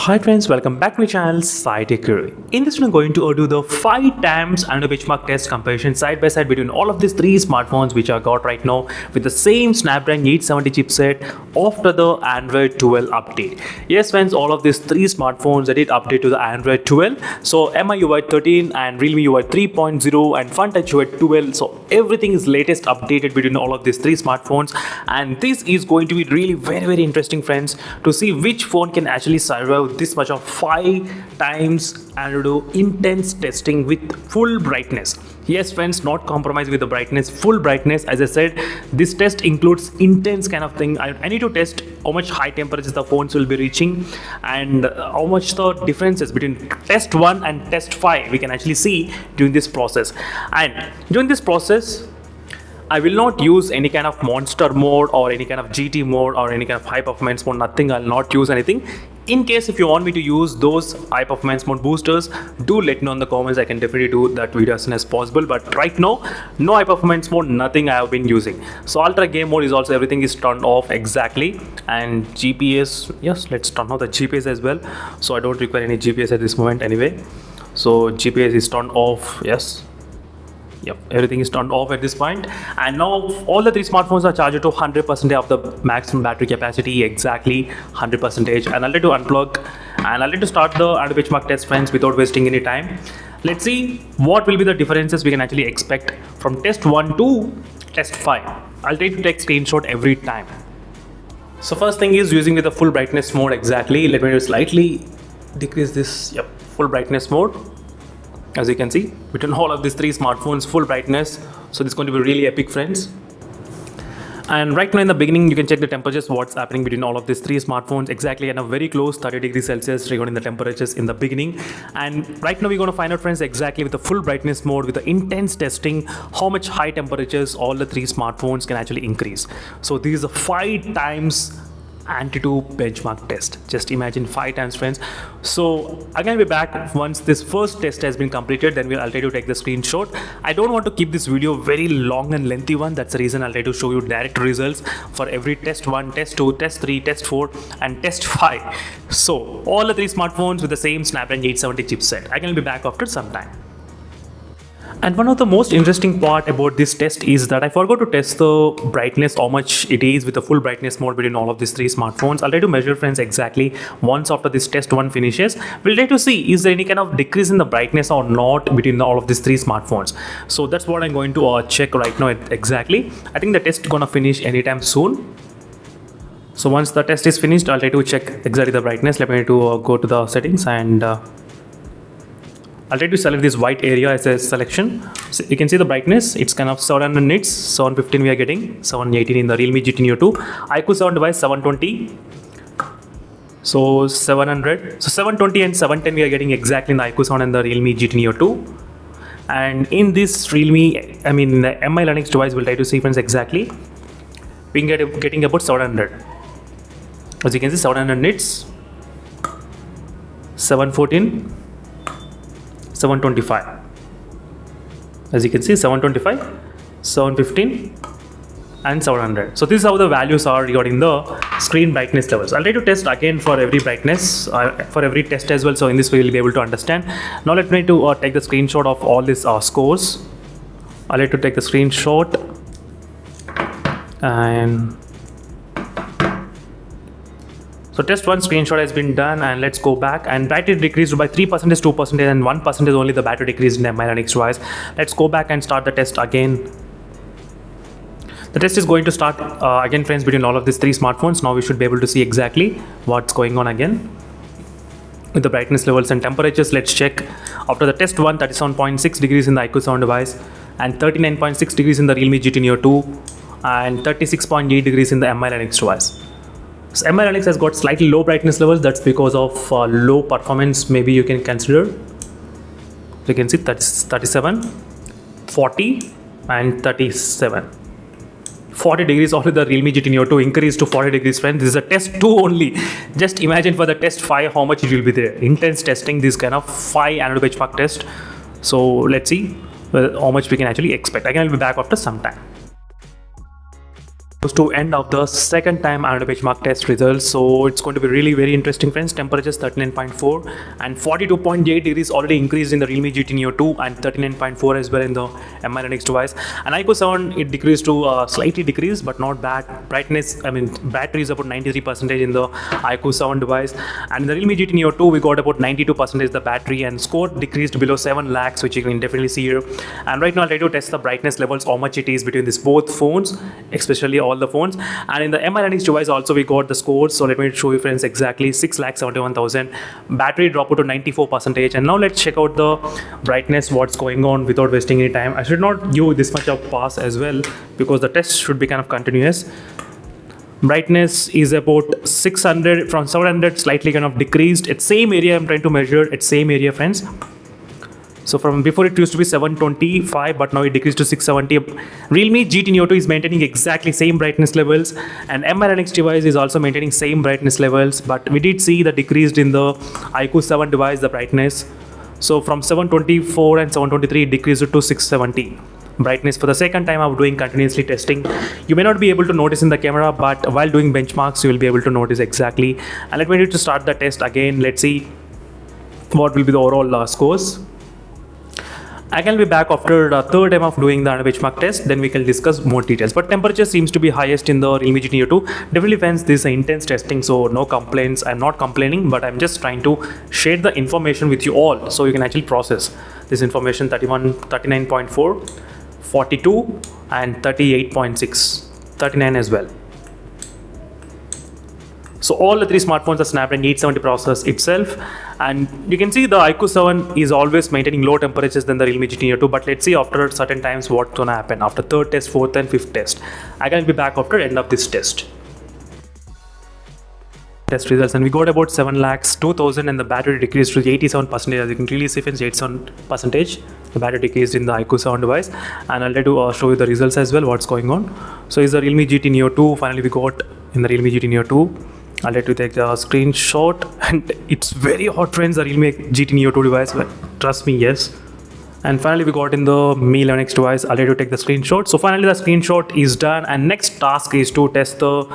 Hi friends, welcome back to my channel iQOO. In this video, I'm going to do the 5 times and a benchmark test comparison side by side between all of these 3 smartphones which I got right now with the same Snapdragon 870 chipset after the Android 12 update. Yes friends, all of these 3 smartphones that did update to the Android 12. So MIUI 13 and Realme UI 3.0 and FunTouch UI 12. So everything is latest updated between all of these 3 smartphones, and this is going to be really very interesting friends to see which phone can actually survive this much of 5 times and do intense testing with full brightness. Yes friends, not compromise with the brightness, full brightness. As I said, this test includes intense kind of thing. I need to test how much high temperatures the phones will be reaching and how much the differences between test 1 and test 5 we can actually see during this process. And during this process, I will not use any kind of monster mode or any kind of GT mode or any kind of high performance mode, nothing. I'll not use anything. In case if you want me to use those high performance mode boosters, do let me know in the comments. I can definitely do that video as soon as possible, but right now no high performance mode, nothing I have been using. So ultra game mode is also, everything is turned off exactly. And GPS, yes, let's turn off the GPS as well, so I don't require any GPS at this moment anyway. So GPS is turned off, yes. Yep, everything is turned off at this point. And now all the 3 smartphones are charged to 100% of the maximum battery capacity, exactly 100%. And I'll let you unplug and I'll let you start the benchmark test friends without wasting any time. Let's see what will be the differences we can actually expect from test 1 to test 5. I'll try to take screenshot every time. So first thing is using with the full brightness mode exactly. Let me just slightly decrease this. Yep, full brightness mode. As you can see, between all of these 3 smartphones, full brightness. So this is going to be really epic friends. And right now in the beginning, you can check the temperatures, what's happening between all of these 3 smartphones exactly, and a very close 30 degrees Celsius regarding the temperatures in the beginning. And right now we're going to find out friends exactly with the full brightness mode, with the intense testing, how much high temperatures all the 3 smartphones can actually increase. So this is a 5 times Antutu benchmark test. Just imagine 5 times friends. So again, we're back once this first test has been completed, then I'll try to take the screenshot. I don't want to keep this video very long and lengthy one. That's the reason I'll try to show you direct results for every test 1, test 2, test 3, test 4 and test 5. So all the 3 smartphones with the same Snapdragon 870 chipset. I can be back after some time. And one of the most interesting part about this test is that I forgot to test the brightness, how much it is with the full brightness mode between all of these 3 smartphones. I'll try to measure friends exactly once after this test 1 finishes. We'll try to see is there any kind of decrease in the brightness or not between all of these 3 smartphones. So that's what I'm going to check right now exactly. I think the test is gonna finish anytime soon. So once the test is finished, I'll try to check exactly the brightness. Let me go to the settings and I'll try to select this white area as a selection. So you can see the brightness, it's kind of 700 nits, 715 we are getting, 718 in the Realme GT Neo 2, iQOO 7 device 720, so 700, so 720 and 710 we are getting exactly in the iQOO 7 and the Realme GT Neo 2. And in this Realme, the MI Linux device, we'll try to see friends exactly, we can getting about 700. As you can see, 700 nits, 714, 725. As you can see, 725, 715 and 700. So this is how the values are regarding the screen brightness levels. I'll try to test again for every brightness, for every test as well, so in this way you'll be able to understand. Now let me to take the screenshot of all these scores. I'll try to take the screenshot and so test 1 screenshot has been done, and let's go back. And battery decreased by 3%, 2% and 1% only the battery decreased in MI Linux device. Let's go back and start the test again. The test is going to start again friends between all of these 3 smartphones. Now we should be able to see exactly what's going on again. With the brightness levels and temperatures, let's check. After the test 1, 37.6 degrees in the iQOO 7 device and 39.6 degrees in the Realme GT Neo 2 and 36.8 degrees in the MI Linux device. So MI Linux has got slightly low brightness levels. That's because of low performance, maybe you can consider. You can see that's 37, 40 and 37. 40 degrees only the Realme GT Neo 2 increased to 40 degrees friends. This is a test 2 only. Just imagine for the test 5 how much it will be there. Intense testing, this kind of 5 annual benchmark test. So let's see how much we can actually expect. Again, I'll be back after some time. to end of the second time anode benchmark test results. So it's going to be really very interesting, friends. Temperatures 39.4 and 42.8 degrees already increased in the Realme GT Neo 2 and 39.4 as well in the Mi Linux device. And iQOO 7, it decreased to slightly decreased but not bad. Brightness, battery is about 93% in the iQOO 7 device, and in the Realme GT Neo 2 we got about 92% the battery, and score decreased below 7 lakhs, which you can definitely see here. And right now I'll try to test the brightness levels, how much it is between these both phones, especially all the phones. And in the Mi Linux device also we got the scores, so let me show you, friends, exactly 6,71,000. Battery dropped to 94%. And now let's check out the brightness, what's going on, without wasting any time. I should not give this much of pass as well, because the test should be kind of continuous. Brightness is about 600 from 700, slightly kind of decreased. It's same area I'm trying to measure, it's same area, friends. So from before it used to be 725, but now it decreased to 670. Realme GT Neo 2 is maintaining exactly same brightness levels, and Mi Linux device is also maintaining same brightness levels, but we did see the decreased in the iQOO 7 device, the brightness. So from 724 and 723 it decreased to 670. Brightness for the second time of doing continuously testing. You may not be able to notice in the camera, but while doing benchmarks you will be able to notice exactly. And let me need to start the test again. Let's see what will be the overall scores. I can be back after the third time of doing the benchmark test, then we can discuss more details. But temperature seems to be highest in the Realme GT Neo 2. Definitely, friends, this is intense testing, so no complaints. I'm not complaining, but I'm just trying to share the information with you all so you can actually process this information. 39.4, 42 and 38.6, 39 as well. So all the three smartphones are Snapdragon 870 processor itself, and you can see the iQOO 7 is always maintaining low temperatures than the Realme GT Neo 2. But let's see after certain times what's gonna happen after third test, fourth and fifth test. I can be back after end of this test results, and we got about 7,02,000, and the battery decreased to 87%. As you can clearly see, friends, 87% the battery decreased in the iQOO 7 device. And I'll try to show you the results as well, what's going on. So is the Realme GT Neo 2 finally we got in the Realme GT Neo 2. I'll let you take the screenshot, and it's very hot, friends, the Realme GT Neo 2 device, but trust me, yes. And finally we got in the Mi Linux device. I'll let you take the screenshot. So finally the screenshot is done, and next task is to test the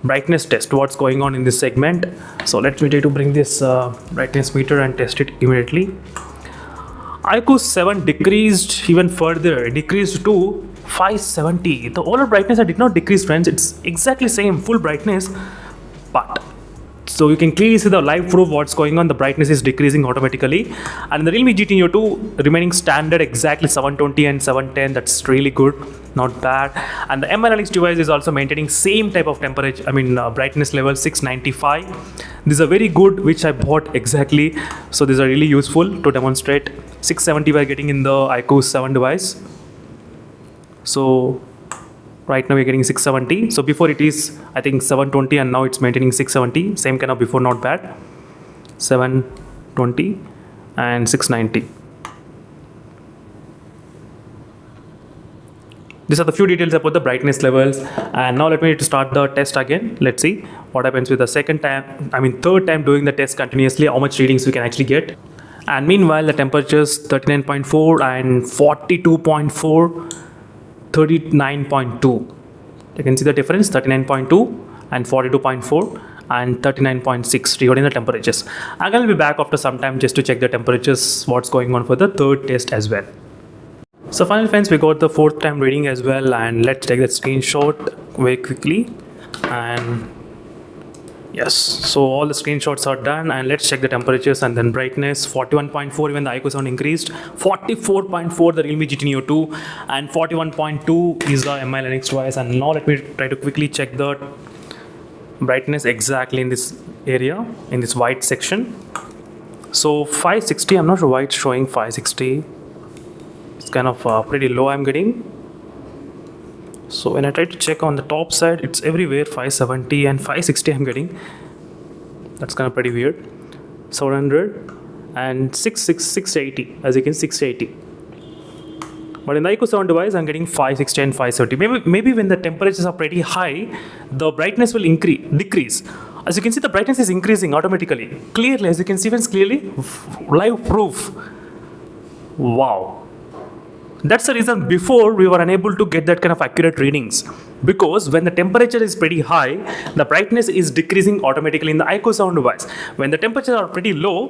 brightness test, what's going on in this segment. So let me try to bring this brightness meter and test it immediately. iQOO 7 decreased even further, it decreased to 570. The overall brightness did not decrease, friends, it's exactly same full brightness. But so you can clearly see the live proof what's going on. The brightness is decreasing automatically, and the Realme GT Neo 2 remaining standard exactly 720 and 710. That's really good, not bad. And the Mi Linux device is also maintaining same type of temperature, brightness level 695. These are very good, which I bought exactly. So these are really useful to demonstrate. 670 we are getting in the iQOO 7 device. So right now we're getting 670. So before it is, I think, 720, and now it's maintaining 670. Same kind of before, not bad. 720 and 690. These are the few details about the brightness levels. And now let me start the test again. Let's see what happens with the third time doing the test continuously, how much readings we can actually get. And meanwhile, the temperatures 39.4 and 42.4. 39.2. You can see the difference, 39.2 and 42.4 and 39.6 regarding the temperatures. I'm going to be back after some time just to check the temperatures, what's going on for the third test as well. So finally, friends, we got the fourth time reading as well, and let's take that screenshot very quickly. And yes, so all the screenshots are done, and let's check the temperatures and then brightness. 41.4, even the iQOO 7 increased. 44.4 the Realme GT Neo 2, and 41.2 is the Mi Linux device. And now let me try to quickly check the brightness exactly in this area, in this white section. So 560, I'm not sure why it's showing 560. It's kind of pretty low I'm getting. So when I try to check on the top side, it's everywhere 570 and 560 I'm getting. That's kind of pretty weird. 700 and 680, as you can 680. But in the iQOO 7 device, I'm getting 560 and 570. Maybe when the temperatures are pretty high, the brightness will decrease. As you can see, the brightness is increasing automatically. Clearly, as you can see, friends, clearly, live proof. Wow. That's the reason before we were unable to get that kind of accurate readings. because when the temperature is pretty high, the brightness is decreasing automatically in the iQOO sound device. When the temperatures are pretty low,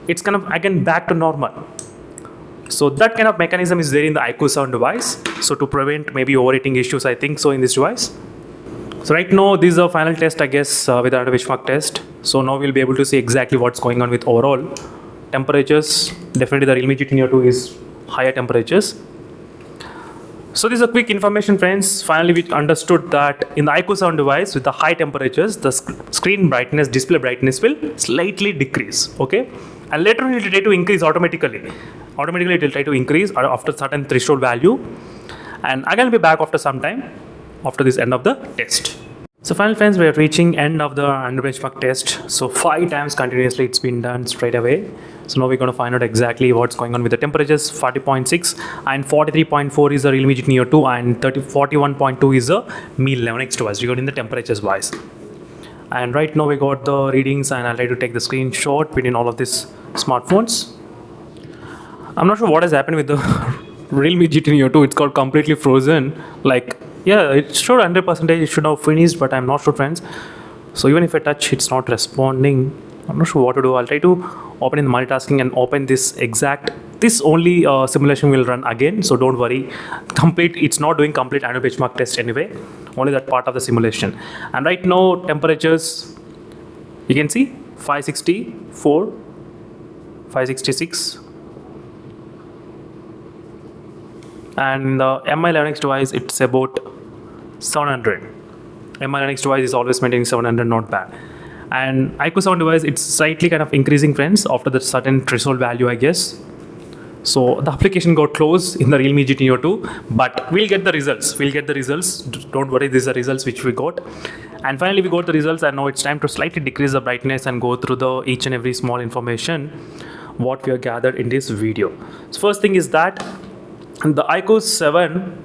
it's kind of again back to normal. So that kind of mechanism is there in the iQOO sound device. So to prevent maybe overheating issues, I think so in this device. So right now, this is the final test, I guess, with the benchmark test. So now we'll be able to see exactly what's going on with overall temperatures. Definitely the Realme GT Neo 2 is higher temperatures. So this is a quick information, friends. Finally, we understood that in the iQOO sound device with the high temperatures, the screen brightness, display brightness will slightly decrease, okay? And later on it will try to increase automatically. Automatically it will try to increase after certain threshold value. And again I'll be back after some time, after this end of the test. So finally, friends, we are reaching end of the under benchmark test. So 5 times continuously it's been done straight away. So now we're going to find out exactly what's going on with the temperatures. 40.6 and 43.4 is the Realme GT Neo 2 and 41.2 is the Mi 11X device regarding the temperatures wise. And right now we got the readings and I'll try to take the screenshot between all of these smartphones. I'm not sure what has happened with the Realme GT Neo 2. It's got completely frozen. Like, yeah, it showed 100%. It should have finished, but I'm not sure, friends. So even if I touch, it's not responding. I'm not sure what to do. I'll try to open in the multitasking and open this exact. This only simulation will run again, so don't worry. It's not doing complete annual benchmark test anyway. Only that part of the simulation. And right now, temperatures, you can see 564, 566. And the Mi 11X device, it's about 700. Mi 11X device is always maintaining 700, not bad. And iQOO sound device, it's slightly kind of increasing, friends, after the certain threshold value, I guess. So the application got closed in the Realme GT Neo 2, but we'll get the results. Don't worry, these are results which we got. And finally, we got the results, and now it's time to slightly decrease the brightness and go through the each and every small information what we have gathered in this video. So first thing is that the iQOO 7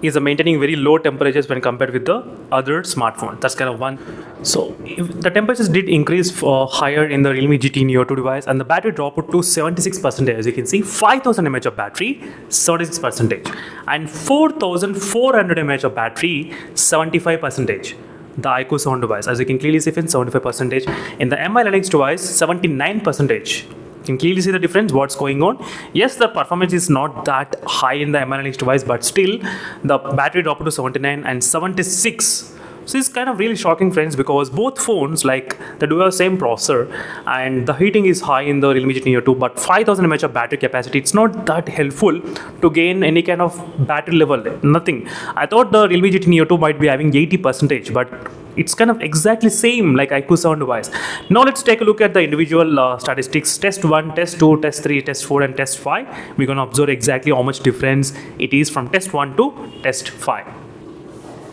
is maintaining very low temperatures when compared with the other smartphone. That's kind of one. So if the temperatures did increase higher in the Realme GT Neo 2 device, and the battery dropped to 76%, as you can see, 5000 mAh of battery, 76%, and 4400 mAh of battery, 75%. The iQOO sound device, as you can clearly see, 75%. In the Mi 11X device, 79%. You can clearly see the difference, what's going on. Yes, the performance is not that high in the Mi 11X device, but still the battery dropped to 79 and 76. So it's kind of really shocking, friends, because both phones, like, they do have the same processor and the heating is high in the Realme GT Neo 2, but 5000 mAh of battery capacity, it's not that helpful to gain any kind of battery level, nothing. I thought the Realme GT Neo 2 might be having 80%, but it's kind of exactly same like iQOO sound device. Now let's take a look at the individual statistics. Test 1, test 2, test 3, test 4 and test 5. We're going to observe exactly how much difference it is from test 1 to test 5.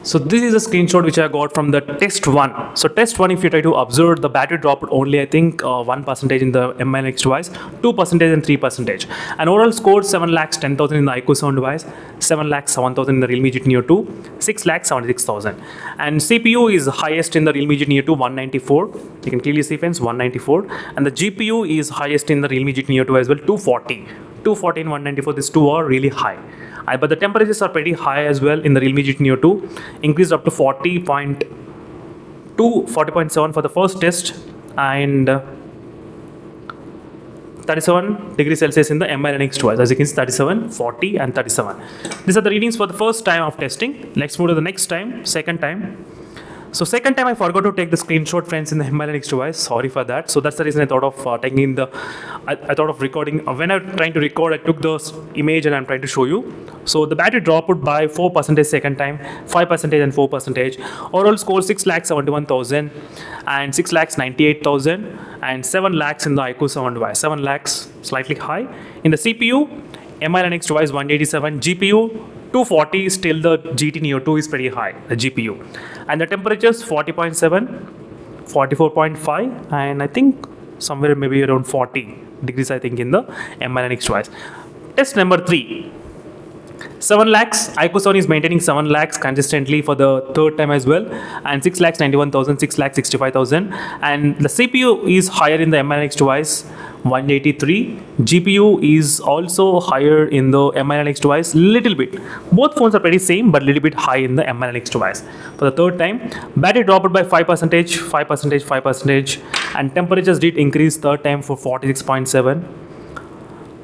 So this is a screenshot which I got from the test 1. So test 1, if you try to observe, the battery dropped only, I think, 1% in the Mi 11X device, 2% and 3%. And overall score 7,10,000 in the iQOO sound device, 7,07,000 in the Realme GT Neo 2, 6,76,000. And CPU is highest in the Realme GT Neo 2, 194. You can clearly see, friends, 194. And the GPU is highest in the Realme GT Neo 2 as well, 240. 240 and 194, these two are really high. But the temperatures are pretty high as well in the Realme GT Neo 2, increased up to 40.2, 40.7 for the first test, and 37 degrees Celsius in the Mi 11X device. As you can see, 37, 40 and 37. These are the readings for the first time of testing. Let's move to the next time, second time. So second time I forgot to take the screenshot, friends, in the Mi 11X device. Sorry for that. So that's the reason I thought of taking the, I thought of recording. When I'm trying to record, I took the image and I'm trying to show you. So the battery dropped by 4% second time, 5% and 4%. Overall score 6,71,000 and 6,98,000 and 7 lakhs in the iQOO sound device. 7 lakhs, slightly high. In the CPU, Mi 11X device 187, GPU 240, still the GT Neo 2 is pretty high, the GPU. And the temperatures 40.7, 44.5, and I think somewhere maybe around 40 degrees, I think, in the Mi 11X device. Test number 3. 7 lakhs, iQOO sound is maintaining 7 lakhs consistently for the third time as well, and 6,91,000, 6,65,000, and the CPU is higher in the Mi 11X device, 183. GPU is also higher in the Mi9X device, little bit. Both phones are pretty same, but little bit high in the Mi9X device. For the third time, battery dropped by 5%, 5%, 5%, and temperatures did increase third time for 46.7.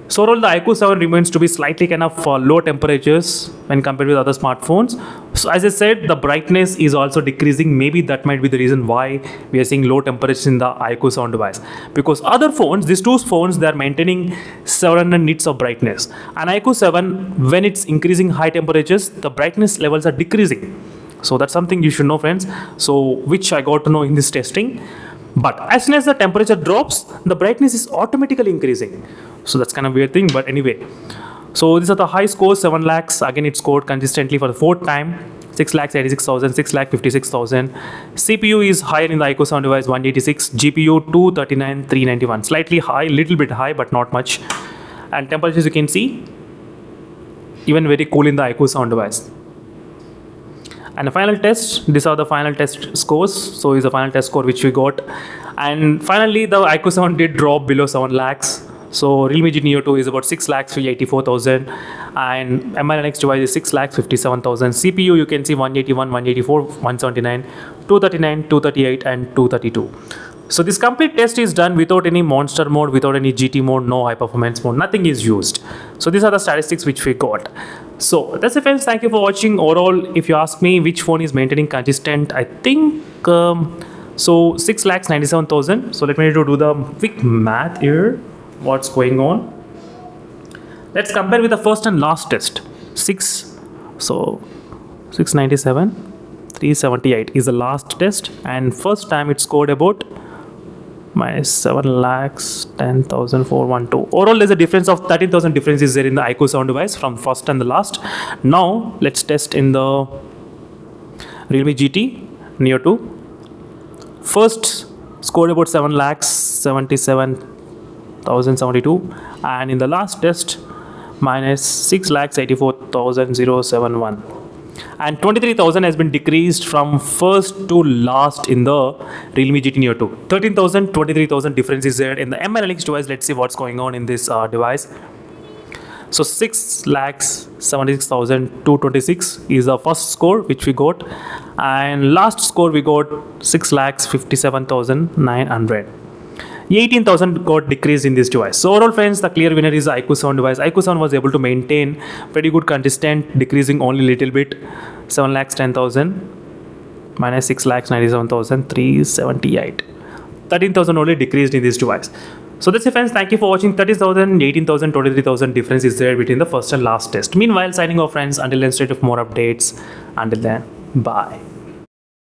So overall, the iQOO 7 remains to be slightly kind of low temperatures when compared with other smartphones. So as I said, the brightness is also decreasing. Maybe that might be the reason why we are seeing low temperatures in the iQOO 7 device. Because other phones, these two phones, they are maintaining 700 nits of brightness. And iQOO 7, when it's increasing high temperatures, the brightness levels are decreasing. So that's something you should know, friends. So which I got to know in this testing. But as soon as the temperature drops, the brightness is automatically increasing. So that's kind of weird thing, but anyway. So these are the high scores, 7 lakhs. Again, it scored consistently for the fourth time. 6,86,000, 6,56,000. CPU is higher in the iQOO 7 device, 186. GPU 239, 391. Slightly high, little bit high, but not much. And temperatures you can see, even very cool in the iQOO 7 device. And the final test, these are the final test scores. So is the final test score which we got. And finally, the iQOO 7 did drop below 7 lakhs. So Realme GT Neo 2 is about 6 lakhs 84,000, and Mi9X device is 6 lakhs 57,000. CPU you can see 181, 184, 179, 239, 238, and 232. So this complete test is done without any monster mode, without any GT mode, no high performance mode, nothing is used. So these are the statistics which we got. So that's it, friends. Thank you for watching. Overall, if you ask me which phone is maintaining consistent, I think so 6 lakhs 97,000. So let me do the quick math here. What's going on? Let's compare with the first and last test. 697, 378 is the last test, and first time it scored about minus 7 lakhs 10,412. Overall, there's a difference of 13,000 difference is there in the iQOO 7 device from first and the last. Now let's test in the Realme GT Neo 2. First scored about 7 lakhs 77,072, and in the last test minus 6 lakhs 84,071, and 23,000 has been decreased from first to last in the Realme GT Neo 2. 13,000, 23,000 difference is there in the Mi9X device. Let's see what's going on in this device. So 6 lakhs 76,226 is the first score which we got, and last score we got 6 lakhs 57,900. 18,000 got decreased in this device. So overall, friends, the clear winner is the iQOO 7 device. iQOO 7 was able to maintain pretty good consistent, decreasing only little bit. 7 lakhs 10,000 minus 6 lakhs 97,378. 13,000 only decreased in this device. So that's it, friends. Thank you for watching. 30,000, 18,000, 23,000 difference is there between the first and last test. Meanwhile, signing off, friends. Until then, stay tuned for more updates. Until then, bye.